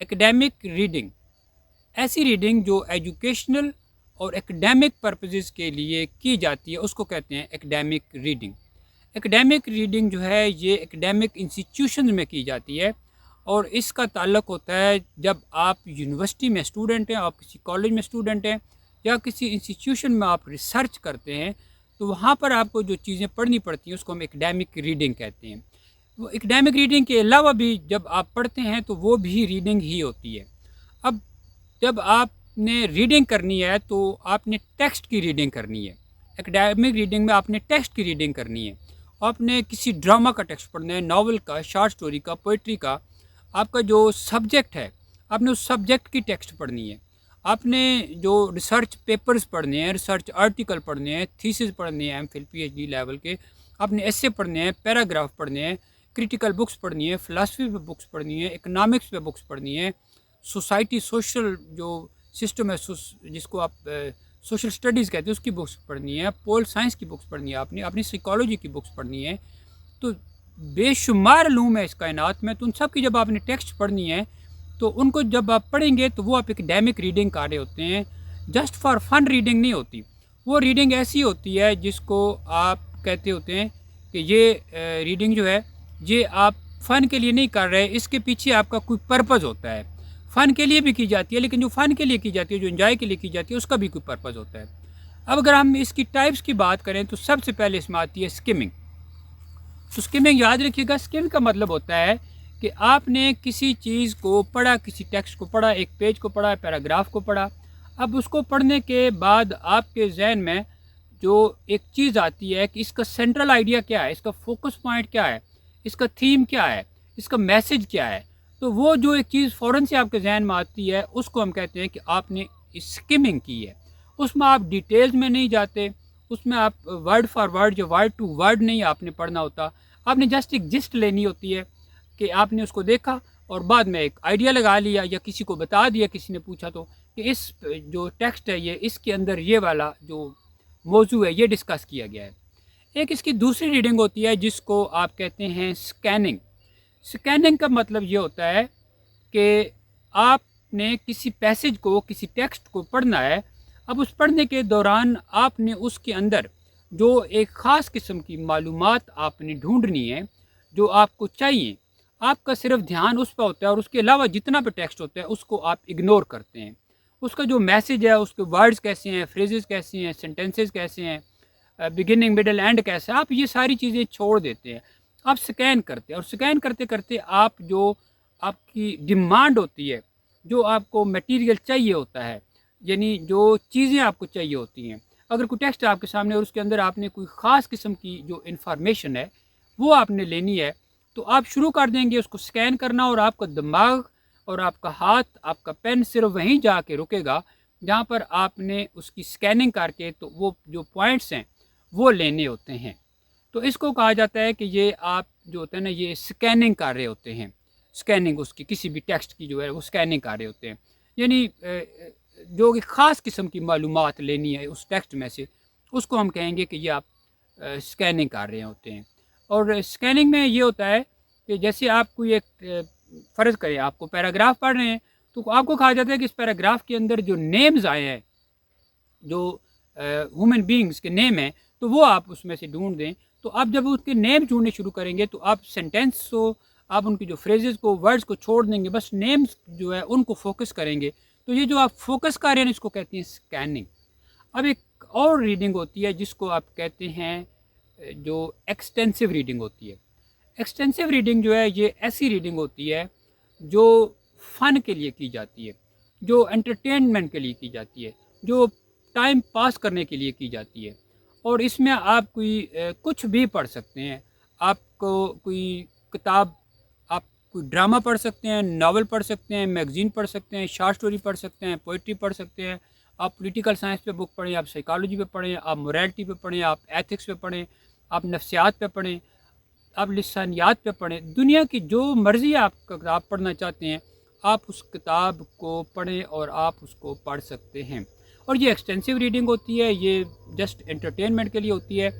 Academic reading, ऐसी reading जो educational और एकेडमिक पर्पसेस के लिए की जाती है उसको कहते हैं एकेडमिक रीडिंग। एकेडमिक रीडिंग जो है ये एकेडमिक इंस्टीट्यूशन में की जाती है और इसका ताल्लुक़ होता है जब आप यूनिवर्सिटी में स्टूडेंट हैं, आप किसी कॉलेज में स्टूडेंट हैं या किसी इंस्टीट्यूशन में आप रिसर्च करते हैं, तो वहाँ पर आपको जो चीज़ें पढ़नी पड़ती हैं उसको हम एकेडमिक रीडिंग कहते हैं। वो एकेडमिक रीडिंग के अलावा भी जब आप पढ़ते हैं तो वो भी रीडिंग ही होती है। अब जब आपने रीडिंग करनी है तो आपने टेक्स्ट की रीडिंग करनी है। एकेडमिक रीडिंग में आपने टेक्स्ट की रीडिंग करनी है। आपने किसी ड्रामा का टेक्स्ट पढ़ना है, नॉवल का, शॉर्ट स्टोरी का, पोइट्री का, आपका जो सब्जेक्ट है आपने उस सब्जेक्ट की टेक्स्ट पढ़नी है। आपने जो रिसर्च पेपर्स पढ़ने हैं, रिसर्च आर्टिकल पढ़ने हैं, थीसिस पढ़ने हैं एमफिल पीएचडी लेवल के, आपने एसे पढ़ने हैं, पैराग्राफ पढ़ने हैं, क्रिटिकल बुक्स पढ़नी है, फ़िलासफ़ी पे बुक्स पढ़नी है, इकनॉमिक्स पे बुक्स पढ़नी है, सोसाइटी सोशल जो सिस्टम है जिसको आप सोशल स्टडीज़ कहते हैं उसकी बुक्स पढ़नी है, पोल साइंस की बुक्स पढ़नी है, आपने अपनी साइकोलॉजी की बुक्स पढ़नी है। तो बेशुमार इल्म है इस कायनात में, तो उन सब की जब आपने टेक्स्ट पढ़नी है तो उनको जब आप पढ़ेंगे तो वो आप एकेडमिक रीडिंग कर रहे होते हैं। जस्ट फॉर फन रीडिंग नहीं होती, वो रीडिंग ऐसी होती है जिसको आप कहते होते हैं कि ये रीडिंग जो है ये आप फ़न के लिए नहीं कर रहे, इसके पीछे आपका कोई पर्पज़ होता है। फ़न के लिए भी की जाती है, लेकिन जो फ़न के लिए की जाती है, जो एंजॉय के लिए की जाती है, उसका भी कोई पर्पज़ होता है। अब अगर हम इसकी टाइप्स की बात करें तो सबसे पहले इसमें आती है स्किमिंग। तो स्किमिंग याद रखिएगा, स्किम का मतलब होता है कि आपने किसी चीज़ को पढ़ा, किसी टेक्स्ट को पढ़ा, एक पेज को पढ़ा, पैराग्राफ को पढ़ा। अब उसको पढ़ने के बाद आपके जहन में जो एक चीज़ आती है कि इसका सेंट्रल आइडिया क्या है, इसका फोकस पॉइंट क्या है, इसका थीम क्या है, इसका मैसेज क्या है। तो वो जो एक चीज़ फ़ौरन से आपके जहन में आती है उसको हम कहते हैं कि आपने स्किमिंग की है। उसमें आप डिटेल्स में नहीं जाते, उसमें आप वर्ड फॉर वर्ड या वर्ड टू वर्ड नहीं आपने पढ़ना होता। आपने जस्ट एक जिस्ट लेनी होती है कि आपने उसको देखा और बाद में एक आइडिया लगा लिया या किसी को बता दिया, किसी ने पूछा तो कि इस जो टेक्स्ट है ये इसके अंदर ये वाला जो मौजू है ये डिस्कस किया गया है। एक इसकी दूसरी रीडिंग होती है जिसको आप कहते हैं स्कैनिंग। स्कैनिंग का मतलब ये होता है कि आपने किसी पैसेज को, किसी टेक्स्ट को पढ़ना है। अब उस पढ़ने के दौरान आपने उसके अंदर जो एक ख़ास किस्म की मालूमात आपने ढूंढनी है जो आपको चाहिए, आपका सिर्फ ध्यान उस पर होता है और उसके अलावा जितना भी टेक्स्ट होता है उसको आप इग्नोर करते हैं। उसका जो मैसेज है, उसके वर्ड्स कैसे हैं, फ्रेजेस कैसे हैं, सेंटेंसेस कैसे हैं, बिगिनिंग मिडल एंड कैसे, आप ये सारी चीज़ें छोड़ देते हैं। आप स्कैन करते हैं और स्कैन करते करते आप जो आपकी डिमांड होती है, जो आपको मटेरियल चाहिए होता है, यानी जो चीज़ें आपको चाहिए होती हैं, अगर कोई टेक्स्ट है आपके सामने और उसके अंदर आपने कोई ख़ास किस्म की जो इन्फॉर्मेशन है वो आपने लेनी है, तो आप शुरू कर देंगे उसको स्कैन करना और आपका दिमाग और आपका हाथ, आपका पेन सिर्फ वहीं जाके रुकेगा जहाँ पर आपने उसकी स्कैनिंग करके तो वो जो पॉइंट्स हैं वो लेने होते हैं। तो इसको कहा जाता है कि ये आप जो होते हैं ना ये स्कैनिंग कर रहे होते हैं। स्कैनिंग उसकी किसी भी टेक्स्ट की जो है वो स्कैनिंग कर रहे होते हैं, यानी जो एक ख़ास किस्म की मालूमात लेनी है उस टेक्स्ट में से, उसको हम कहेंगे कि ये आप स्कैनिंग कर रहे होते हैं। और स्कैनिंग में ये होता है कि जैसे आप कोई एक फ़र्ज़ करें आपको पैराग्राफ पढ़ रहे हैं तो आपको कहा जाता है कि इस पैराग्राफ के अंदर जो नेम्स आए हैं, जो ह्यूमन बींग्स के नेम हैं, तो वो आप उसमें से ढूंढ दें। तो आप जब उसके नेम ढूंढने शुरू करेंगे तो आप सेंटेंस को, आप उनकी जो फ्रेजेस को, वर्ड्स को छोड़ देंगे, बस नेम्स जो है उनको फोकस करेंगे। तो ये जो आप फोकस कर रहे हैं इसको कहते हैं स्कैनिंग। अब एक और रीडिंग होती है जिसको आप कहते हैं जो एक्सटेंसिव रीडिंग होती है। एक्सटेंसिव रीडिंग जो है ये ऐसी रीडिंग होती है जो फ़न के लिए की जाती है, जो एंटरटेनमेंट के लिए की जाती है, जो टाइम पास करने के लिए की जाती है। और इसमें आप कोई कुछ भी पढ़ सकते हैं। आपको कोई किताब, आप कोई ड्रामा पढ़ सकते हैं, नावल पढ़ सकते हैं, मैगज़ीन पढ़ सकते हैं, शॉर्ट स्टोरी पढ़ सकते हैं, पोइट्री पढ़ सकते हैं, आप पॉलिटिकल साइंस पे बुक पढ़ें, आप साइकोलॉजी पे पढ़ें, आप मोरालिटी पे पढ़ें, आप एथिक्स पे पढ़ें, आप नफ्सियात पे पढ़ें, आप लिसानियात पे पढ़ें। दुनिया की जो मर्ज़ी आप किताब पढ़ना चाहते हैं आप उस किताब को पढ़ें और आप उसको पढ़ सकते हैं। और ये एक्सटेंसिव रीडिंग होती है, ये जस्ट एंटरटेनमेंट के लिए होती है,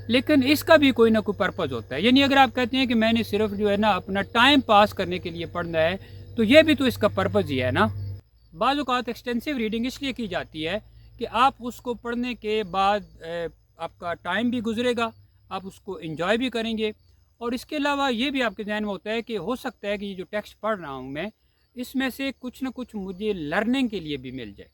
लेकिन इसका भी कोई ना कोई पर्पज़ होता है। यानी अगर आप कहते हैं कि मैंने सिर्फ जो है ना अपना टाइम पास करने के लिए पढ़ना है, तो ये भी तो इसका पर्पज़ ही है ना। बाज़ औक़ात एक्सटेंसिव रीडिंग इसलिए की जाती है कि आप उसको पढ़ने के बाद आपका टाइम भी गुज़रेगा, आप उसको एन्जॉय भी करेंगे, और इसके अलावा ये भी आपके ज़हन में होता है कि हो सकता है कि ये जो टेक्स्ट पढ़ रहा हूँ मैं, इसमें से कुछ न कुछ मुझे लर्निंग के लिए भी मिल जाए।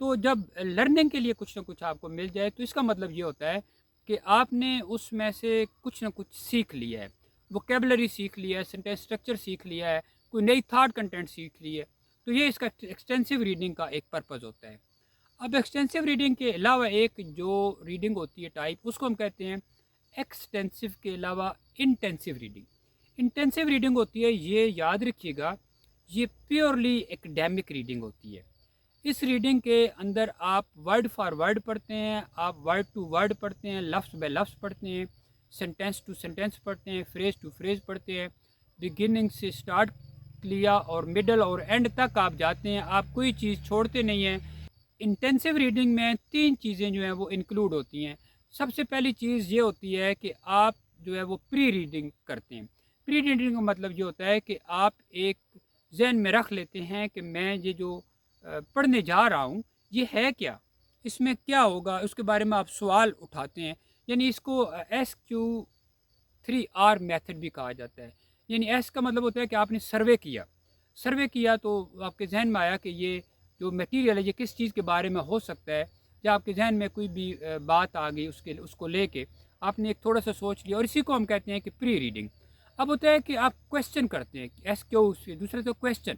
तो जब लर्निंग के लिए कुछ न कुछ आपको मिल जाए, तो इसका मतलब ये होता है कि आपने उसमें से कुछ न कुछ सीख लिया है। वोकैबुलरी सीख लिया है, सेंटेंस स्ट्रक्चर सीख लिया है, कोई नई थॉट कंटेंट सीख ली है। तो ये इसका एक्सटेंसिव रीडिंग का एक पर्पज़ होता है। अब एक्सटेंसिव रीडिंग के अलावा एक जो रीडिंग होती है टाइप, उसको हम कहते हैं एक्सटेंसिव के अलावा इंटेंसिव रीडिंग। इंटेंसिव रीडिंग होती है, ये याद रखिएगा, ये प्योरली एकेडमिक रीडिंग होती है। इस रीडिंग के अंदर आप वर्ड फॉर वर्ड पढ़ते हैं, आप वर्ड टू वर्ड पढ़ते हैं, लफ्ज़ बाय लफ्ज़ पढ़ते हैं, सेंटेंस टू सेंटेंस पढ़ते हैं, फ्रेज़ टू फ्रेज़ पढ़ते हैं, बिगिनिंग से स्टार्ट लिया और मिडल और एंड तक आप जाते हैं, आप कोई चीज़ छोड़ते नहीं हैं। इंटेंसिव रीडिंग में 3 चीज़ें जो हैं वो इंक्लूड होती हैं। सबसे पहली चीज़ ये होती है कि आप जो है वो प्री रीडिंग करते हैं। प्री रीडिंग का मतलब ये होता है कि आप एक ज़हन में रख लेते हैं कि मैं ये जो पढ़ने जा रहा हूँ, ये है क्या? इसमें क्या होगा? उसके बारे में आप सवाल उठाते हैं। यानी इसको SQ3R मेथड भी कहा जाता है। यानी एस का मतलब होता है कि आपने सर्वे किया। सर्वे किया तो आपके ज़हन में आया कि ये जो मटीरियल है, ये किस चीज़ के बारे में हो सकता है, या आपके ज़हन में कोई भी बात आ गई, उसको लेके आपने एक थोड़ा-सा सोच लिया, और इसी को हम कहते हैं कि प्री रीडिंग। अब होता है कि आप क्वेश्चन करते हैं, SQ से दूसरे तो क्वेश्चन,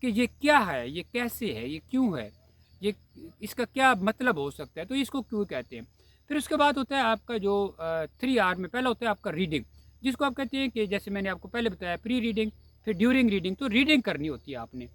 कि ये क्या है, ये कैसे है, ये क्यों है, ये इसका क्या मतलब हो सकता है, तो इसको क्यों कहते हैं। फिर उसके बाद होता है आपका जो 3R में पहला होता है आपका रीडिंग, जिसको आप कहते हैं कि जैसे मैंने आपको पहले बताया प्री रीडिंग, फिर ड्यूरिंग रीडिंग, तो रीडिंग करनी होती है आपने।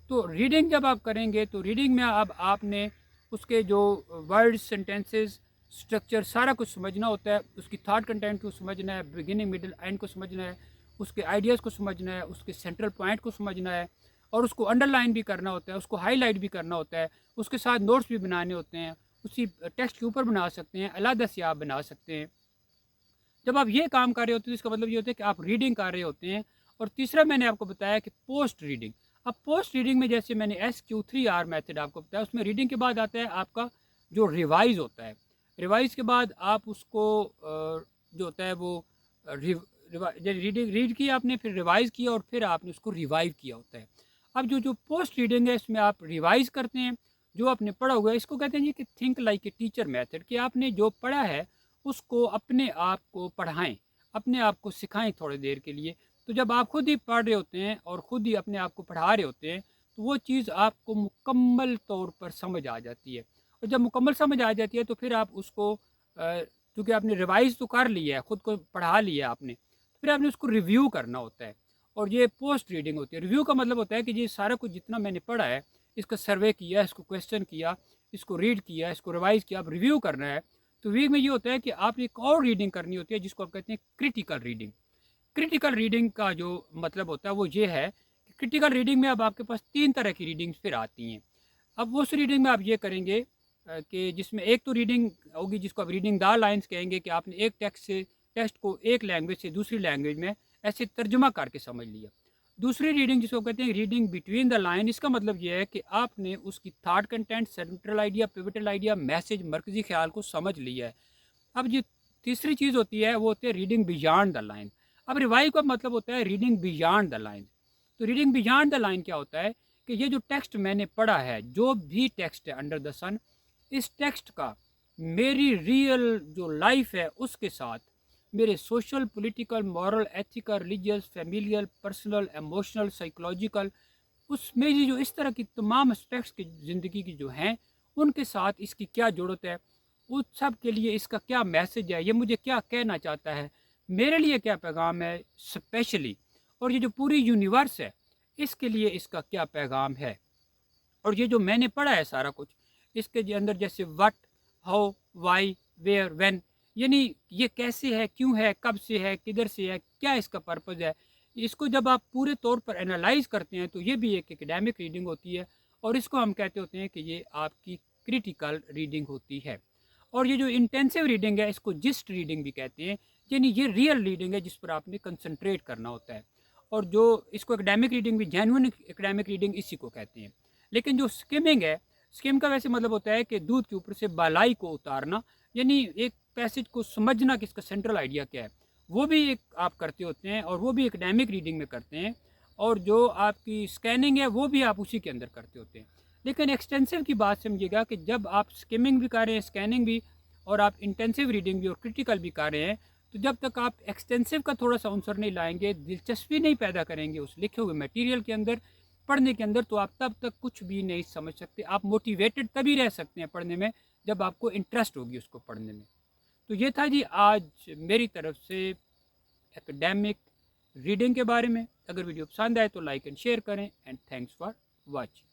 तो रीडिंग जब आप करेंगे, तो रीडिंग में अब आपने उसके जो वर्ड्स, सेंटेंसेस, स्ट्रक्चर सारा कुछ समझना होता है, उसकी थॉट कंटेंट को समझना है, बिगिनिंग मिडल एंड को समझना है, उसके आइडियाज़ को समझना है, उसके सेंट्रल पॉइंट को समझना है, और उसको अंडरलाइन भी करना होता है, उसको हाईलाइट भी करना होता है, उसके साथ नोट्स भी बनाने होते हैं, उसी टेक्स्ट के ऊपर बना सकते हैं, अलग से आप बना सकते हैं। जब आप ये काम कर रहे होते हैं, तो इसका मतलब ये होता है कि आप रीडिंग कर रहे होते हैं। और तीसरा मैंने आपको बताया कि पोस्ट रीडिंग। अब पोस्ट रीडिंग में जैसे मैंने SQ3R मेथड आपको बताया, उसमें रीडिंग के बाद आता है आपका जो रिवाइज़ होता है। रिवाइज़ के बाद आप उसको जो होता है वो रीडिंग रीड की आपने, फिर रिवाइज़ किया, और फिर आपने उसको रिवाइव किया होता है। अब जो पोस्ट रीडिंग है, इसमें आप रिवाइज़ करते हैं जो आपने पढ़ा हुआ है। इसको कहते हैं जी कि think like a teacher method, कि आपने जो पढ़ा है उसको अपने आप को पढ़ाएँ, अपने आप को सिखाएँ थोड़ी देर के लिए। तो जब आप खुद ही पढ़ रहे होते हैं और खुद ही अपने आप को पढ़ा रहे होते हैं, तो वो चीज़ आपको मुकम्मल तौर पर समझ आ जाती है। और जब मुकम्मल समझ आ जाती है, तो फिर आप उसको चूँकि आपने रिवाइज़ तो कर लिया है, खुद को पढ़ा लिया है आपने, फिर आपने उसको रिव्यू करना होता है, और ये पोस्ट रीडिंग होती है। रिव्यू का मतलब होता है कि ये सारा कुछ जितना मैंने पढ़ा है, इसका सर्वे किया, इसको क्वेश्चन किया, इसको रीड किया, इसको रिवाइज़ किया, अब रिव्यू करना है। तो वीक में ये होता है कि आप एक और रीडिंग करनी होती है, जिसको आप कहते हैं क्रिटिकल रीडिंग। क्रिटिकल रीडिंग का जो मतलब होता है वो ये है कि क्रिटिकल रीडिंग में अब आपके पास 3 तरह की रीडिंग्स फिर आती हैं। अब उस रीडिंग में आप ये करेंगे कि जिसमें एक तो रीडिंग होगी जिसको आप रीडिंग द लाइन्स कहेंगे, कि आपने एक टेक्स्ट को एक लैंग्वेज से दूसरी लैंग्वेज में ऐसे तर्जुमा करके समझ लिया। दूसरी रीडिंग जिसको कहते हैं रीडिंग बिटवीन द लाइन, इसका मतलब ये है कि आपने उसकी thought content, central idea, pivotal idea, message, मरकज़ी ख्याल को समझ लिया है। अब जो तीसरी चीज़ होती है वो होती है रीडिंग बियॉन्ड द लाइन। अब रिवाइव का मतलब होता है रीडिंग बियॉन्ड द लाइन। तो रीडिंग बियॉन्ड द लाइन क्या होता है कि ये जो टेक्स्ट मैंने पढ़ा है, जो भी टेक्स्ट है अंडर द सन, इस टेक्स्ट का मेरी रियल जो लाइफ है उसके साथ, मेरे social, political, moral, ethical, religious, familial, personal, emotional, psychological, उसमें ये जो इस तरह की तमाम एस्पेक्ट्स की ज़िंदगी की जो हैं, उनके साथ इसकी क्या ज़रूरत है, उस सब के लिए इसका क्या मैसेज है, ये मुझे क्या कहना चाहता है, मेरे लिए क्या पैगाम है स्पेशली, और ये जो पूरी यूनिवर्स है, इसके लिए इसका क्या पैगाम है। और ये जो मैंने पढ़ा है सारा कुछ, इसके जे अंदर जैसे what, how, why, where, when, यानी ये कैसे है, क्यों है, कब से है, किधर से है, क्या इसका पर्पज़ है। इसको जब आप पूरे तौर पर एनालाइज़ करते हैं, तो ये भी एक एकेडमिक रीडिंग होती है, और इसको हम कहते होते हैं कि ये आपकी क्रिटिकल रीडिंग होती है। और ये जो इंटेंसिव रीडिंग है, इसको जिस्ट रीडिंग भी कहते हैं, यानी ये रियल रीडिंग है जिस पर आपने कंसंट्रेट करना होता है। और जो इसको एकेडमिक रीडिंग भी, जेन्युइन एकेडमिक रीडिंग इसी को कहते हैं। लेकिन जो स्किमिंग है, स्किम का वैसे मतलब होता है कि दूध के ऊपर से बालाई को उतारना, यानी एक पैसेज को समझना कि इसका सेंट्रल आइडिया क्या है, वो भी एक आप करते होते हैं, और वो भी एकेडमिक रीडिंग में करते हैं। और जो आपकी स्कैनिंग है वो भी आप उसी के अंदर करते होते हैं। लेकिन एक्सटेंसिव की बात समझिएगा कि जब आप स्किमिंग भी कर रहे हैं, स्कैनिंग भी, और आप इंटेंसिव रीडिंग भी और क्रिटिकल भी कर रहे हैं, तो जब तक आप एक्सटेंसिव का थोड़ा सा आंसर नहीं लाएंगे, दिलचस्पी नहीं पैदा करेंगे उस लिखे हुए मटेरियल के अंदर, पढ़ने के अंदर, तो आप तब तक कुछ भी नहीं समझ सकते। आप मोटिवेटेड तभी रह सकते हैं पढ़ने में जब आपको इंटरेस्ट होगी उसको पढ़ने में। तो ये था जी आज मेरी तरफ से एकेडमिक रीडिंग के बारे में। अगर वीडियो पसंद आए तो लाइक एंड शेयर करें, एंड थैंक्स फॉर वॉचिंग।